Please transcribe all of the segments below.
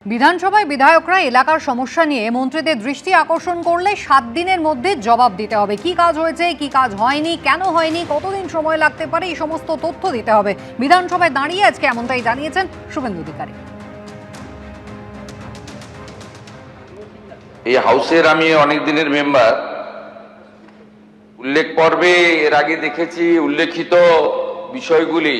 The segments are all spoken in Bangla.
বিধানসভায় বিধায়করা এলাকার সমস্যা নিয়ে মন্ত্রীদের দৃষ্টি আকর্ষণ করলে 7 দিনের মধ্যে জবাব দিতে হবে। কি কাজ হয়েছে, কি কাজ হয়নি, কেন হয়নি, কতদিন সময় লাগতে পারে, এই সমস্ত তথ্য দিতে হবে। বিধানসভায় দাঁড়িয়ে আজকে এমনটাই জানিয়েছেন শুভেন্দু অধিকারী। এই হাউসের আমি অনেক দিনের মেম্বার। উল্লেখ পর্বে এর আগে দেখেছি উল্লেখিত বিষয়গুলি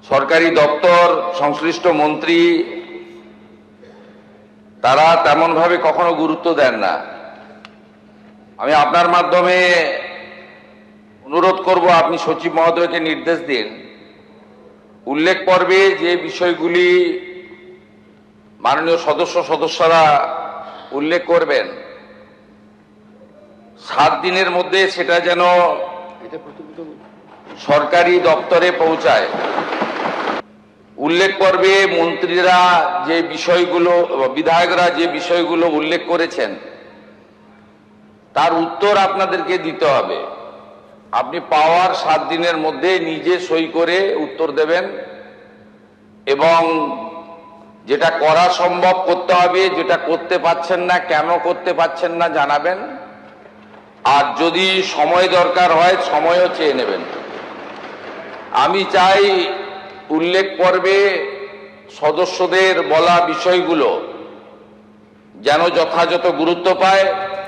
সরকারি দপ্তর, সংশ্লিষ্ট মন্ত্রী তারা তেমন ভাবে কখনো গুরুত্ব দেন না। আমি আপনার মাধ্যমে অনুরোধ করব, আপনি সচিব মহোদয়কে নির্দেশ দিন, উল্লেখ পর্বে যে বিষয়গুলি মাননীয় সদস্যরা উল্লেখ করবেন 7 দিনের মধ্যে সেটা যেন সরকারি দপ্তরে পৌঁছায়। উল্লেখ পর্বে মন্ত্রীরা যে বিষয়গুলো, বিধায়করা যে বিষয়গুলো উল্লেখ করেছেন তার উত্তর আপনাদেরকে দিতে হবে। আপনি পাওয়ার 7 দিনের মধ্যে নিজে সই করে উত্তর দেবেন এবং যেটা করা সম্ভব করতে হবে, যেটা করতে পারছেন না, কেন করতে পারছেন না জানাবেন। আর যদি সময় দরকার হয় সময়ও চেয়ে নেবেন। আমি চাই উল্লেখ পর্বে সদস্যদের বলা বিষয়গুলো যেন যথাযথ গুরুত্ব পায়।